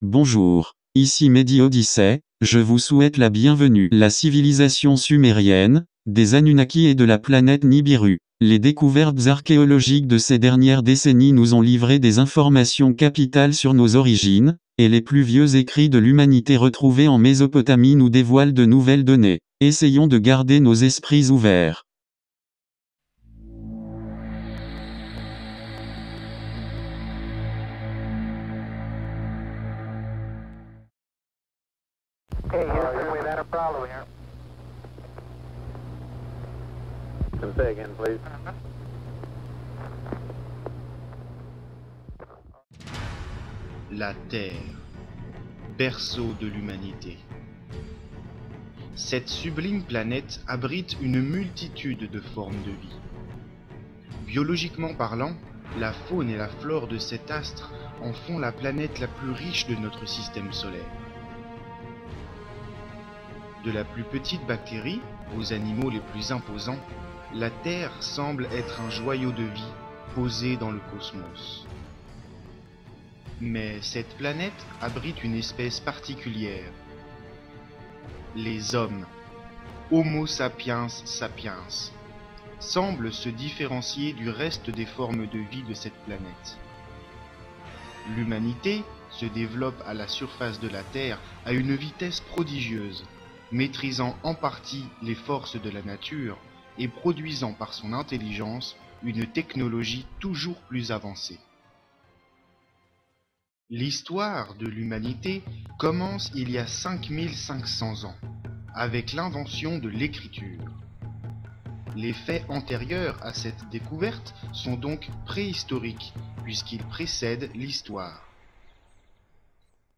Bonjour, ici Mehdi Odyssey, je vous souhaite la bienvenue. La civilisation sumérienne, des Anunnaki et de la planète Nibiru. Les découvertes archéologiques de ces dernières décennies nous ont livré des informations capitales sur nos origines, et les plus vieux écrits de l'humanité retrouvés en Mésopotamie nous dévoilent de nouvelles données. Essayons de garder nos esprits ouverts. Okay, Houston, we've had a problem here. Can say again, please. La Terre, berceau de l'humanité. Cette sublime planète abrite une multitude de formes de vie. Biologiquement parlant, la faune et la flore de cet astre en font la planète la plus riche de notre système solaire. De la plus petite bactérie aux animaux les plus imposants, la Terre semble être un joyau de vie posé dans le cosmos. Mais cette planète abrite une espèce particulière. Les hommes, Homo sapiens sapiens, semblent se différencier du reste des formes de vie de cette planète. L'humanité se développe à la surface de la Terre à une vitesse prodigieuse, maîtrisant en partie les forces de la nature et produisant par son intelligence une technologie toujours plus avancée. L'histoire de l'humanité commence il y a 5500 ans, avec l'invention de l'écriture. Les faits antérieurs à cette découverte sont donc préhistoriques, puisqu'ils précèdent l'histoire.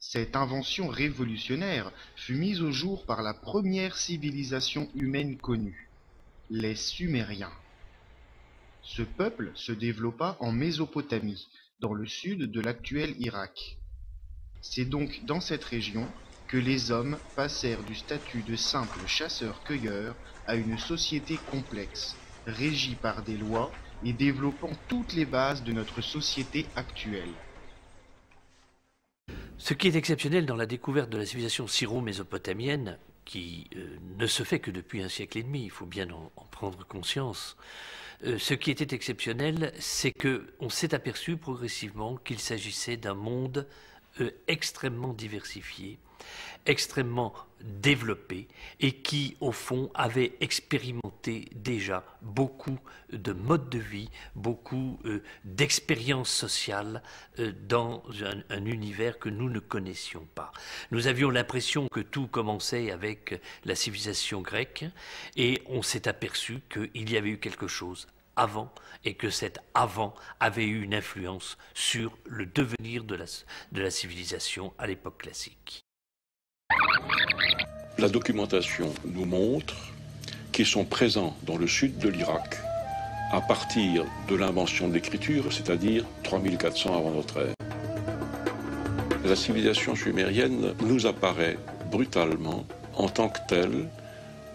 Cette invention révolutionnaire fut mise au jour par la première civilisation humaine connue, les Sumériens. Ce peuple se développa en Mésopotamie, dans le sud de l'actuel Irak. C'est donc dans cette région que les hommes passèrent du statut de simples chasseurs-cueilleurs à une société complexe, régie par des lois et développant toutes les bases de notre société actuelle. Ce qui est exceptionnel dans la découverte de la civilisation syro-mésopotamienne, qui ne se fait que depuis un siècle et demi, il faut bien en prendre conscience, ce qui était exceptionnel, c'est qu'on s'est aperçu progressivement qu'il s'agissait d'un monde extrêmement diversifié, extrêmement développé et qui, au fond, avait expérimenté déjà beaucoup de modes de vie, beaucoup d'expériences sociales dans un univers que nous ne connaissions pas. Nous avions l'impression que tout commençait avec la civilisation grecque et on s'est aperçu qu'il y avait eu quelque chose avant et que cet avant avait eu une influence sur le devenir de la civilisation à l'époque classique. La documentation nous montre qu'ils sont présents dans le sud de l'Irak à partir de l'invention de l'écriture, c'est-à-dire 3400 avant notre ère. La civilisation sumérienne nous apparaît brutalement en tant que telle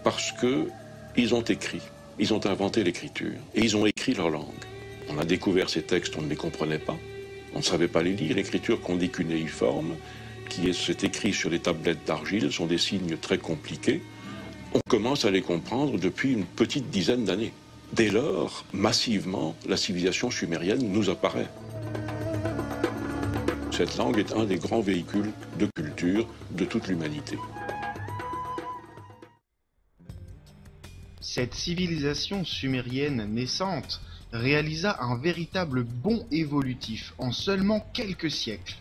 parce qu'ils ont écrit, ils ont inventé l'écriture et ils ont écrit leur langue. On a découvert ces textes, on ne les comprenait pas, on ne savait pas les lire. L'écriture qu'on dit cunéiforme, qui s'est écrit sur des tablettes d'argile, sont des signes très compliqués. On commence à les comprendre depuis une petite dizaine d'années. Dès lors, massivement, la civilisation sumérienne nous apparaît. Cette langue est un des grands véhicules de culture de toute l'humanité. Cette civilisation sumérienne naissante réalisa un véritable bond évolutif en seulement quelques siècles.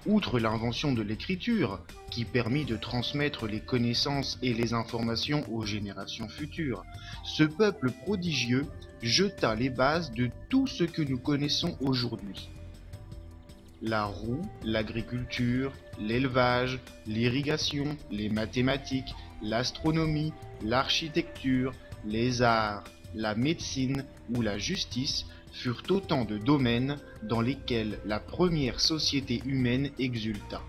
Outre l'invention de l'écriture, qui permit de transmettre les connaissances et les informations aux générations futures, ce peuple prodigieux jeta les bases de tout ce que nous connaissons aujourd'hui. La roue, l'agriculture, l'élevage, l'irrigation, les mathématiques, l'astronomie, l'architecture, les arts, la médecine ou la justice furent autant de domaines dans lesquels la première société humaine exulta.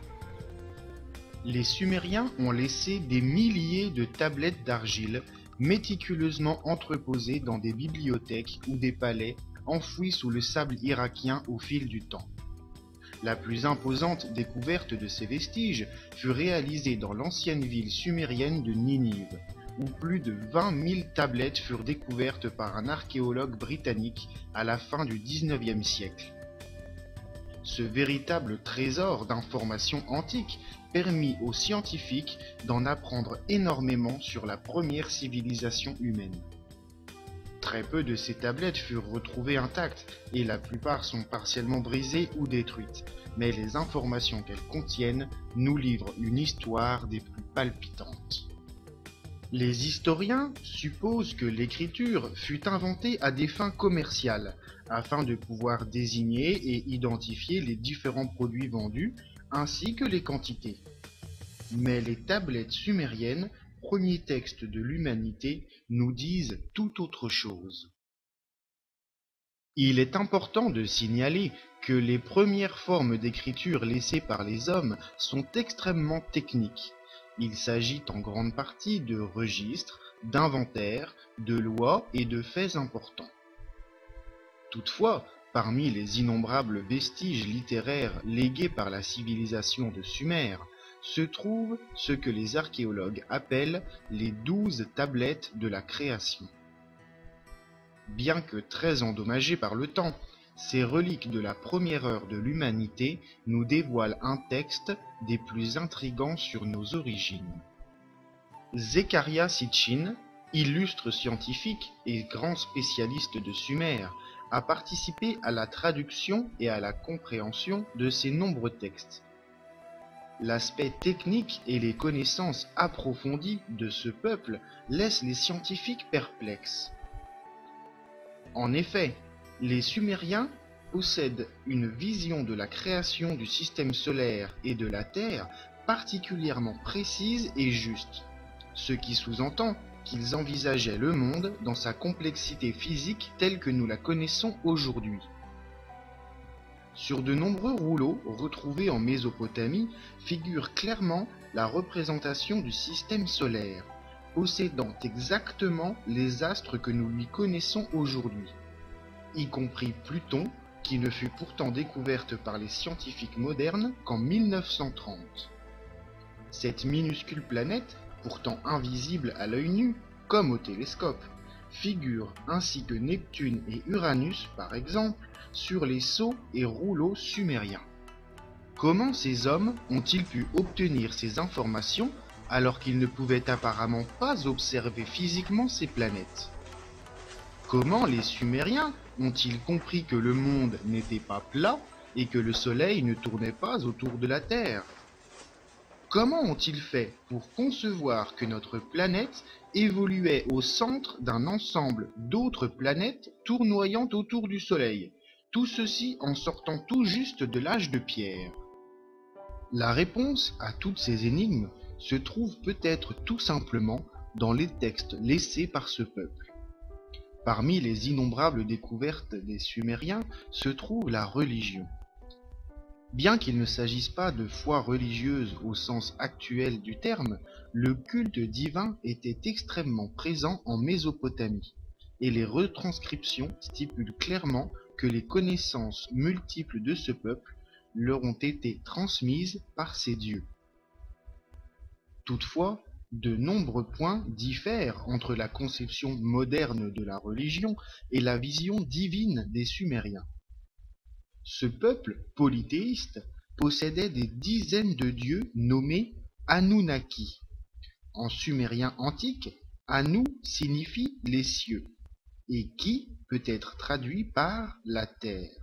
Les Sumériens ont laissé des milliers de tablettes d'argile méticuleusement entreposées dans des bibliothèques ou des palais enfouis sous le sable irakien au fil du temps. La plus imposante découverte de ces vestiges fut réalisée dans l'ancienne ville sumérienne de Ninive, où plus de 20 000 tablettes furent découvertes par un archéologue britannique à la fin du XIXe siècle. Ce véritable trésor d'informations antiques permit aux scientifiques d'en apprendre énormément sur la première civilisation humaine. Très peu de ces tablettes furent retrouvées intactes et la plupart sont partiellement brisées ou détruites, mais les informations qu'elles contiennent nous livrent une histoire des plus palpitantes. Les historiens supposent que l'écriture fut inventée à des fins commerciales, afin de pouvoir désigner et identifier les différents produits vendus, ainsi que les quantités. Mais les tablettes sumériennes, premier texte de l'humanité, nous disent tout autre chose. Il est important de signaler que les premières formes d'écriture laissées par les hommes sont extrêmement techniques. Il s'agit en grande partie de registres, d'inventaires, de lois et de faits importants. Toutefois, parmi les innombrables vestiges littéraires légués par la civilisation de Sumer, se trouvent ce que les archéologues appellent les 12 tablettes de la création. Bien que très endommagées par le temps, ces reliques de la première heure de l'humanité nous dévoilent un texte des plus intrigants sur nos origines. Zecharia Sitchin, illustre scientifique et grand spécialiste de Sumer, a participé à la traduction et à la compréhension de ces nombreux textes. L'aspect technique et les connaissances approfondies de ce peuple laissent les scientifiques perplexes. En effet, les Sumériens possèdent une vision de la création du système solaire et de la Terre particulièrement précise et juste, ce qui sous-entend qu'ils envisageaient le monde dans sa complexité physique telle que nous la connaissons aujourd'hui. Sur de nombreux rouleaux retrouvés en Mésopotamie figure clairement la représentation du système solaire, possédant exactement les astres que nous lui connaissons aujourd'hui, y compris Pluton, qui ne fut pourtant découverte par les scientifiques modernes qu'en 1930. Cette minuscule planète, pourtant invisible à l'œil nu, comme au télescope, figure ainsi que Neptune et Uranus, par exemple, sur les sceaux et rouleaux sumériens. Comment ces hommes ont-ils pu obtenir ces informations alors qu'ils ne pouvaient apparemment pas observer physiquement ces planètes? Comment les Sumériens ont-ils compris que le monde n'était pas plat et que le Soleil ne tournait pas autour de la Terre? Comment ont-ils fait pour concevoir que notre planète évoluait au centre d'un ensemble d'autres planètes tournoyant autour du Soleil, tout ceci en sortant tout juste de l'âge de pierre? La réponse à toutes ces énigmes se trouve peut-être tout simplement dans les textes laissés par ce peuple. Parmi les innombrables découvertes des Sumériens se trouve la religion. Bien qu'il ne s'agisse pas de foi religieuse au sens actuel du terme, le culte divin était extrêmement présent en Mésopotamie, et les retranscriptions stipulent clairement que les connaissances multiples de ce peuple leur ont été transmises par ces dieux. Toutefois, de nombreux points diffèrent entre la conception moderne de la religion et la vision divine des Sumériens. Ce peuple polythéiste possédait des dizaines de dieux nommés Anunnaki. En sumérien antique, Anu signifie les cieux, et Ki peut être traduit par la terre.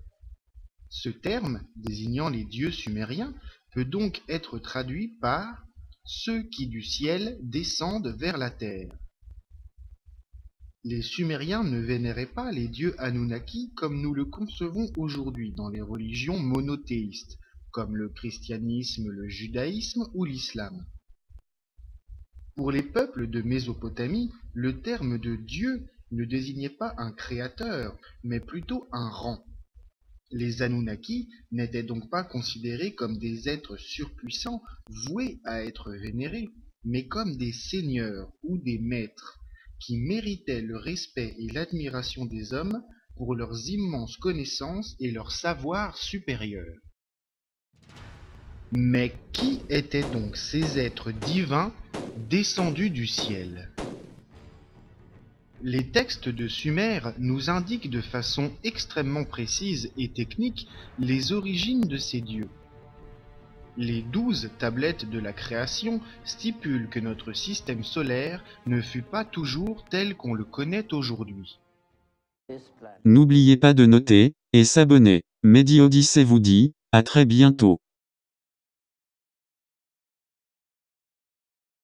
Ce terme, désignant les dieux sumériens, peut donc être traduit par ceux qui du ciel descendent vers la terre. Les Sumériens ne vénéraient pas les dieux Anunnaki comme nous le concevons aujourd'hui dans les religions monothéistes, comme le christianisme, le judaïsme ou l'islam. Pour les peuples de Mésopotamie, le terme de Dieu ne désignait pas un créateur, mais plutôt un rang. Les Anunnaki n'étaient donc pas considérés comme des êtres surpuissants voués à être vénérés, mais comme des seigneurs ou des maîtres, qui méritaient le respect et l'admiration des hommes pour leurs immenses connaissances et leur savoir supérieur. Mais qui étaient donc ces êtres divins descendus du ciel? Les textes de Sumer nous indiquent de façon extrêmement précise et technique les origines de ces dieux. Les 12 tablettes de la création stipulent que notre système solaire ne fut pas toujours tel qu'on le connaît aujourd'hui. N'oubliez pas de noter et s'abonner. Mehdi Odyssey vous dit, à très bientôt.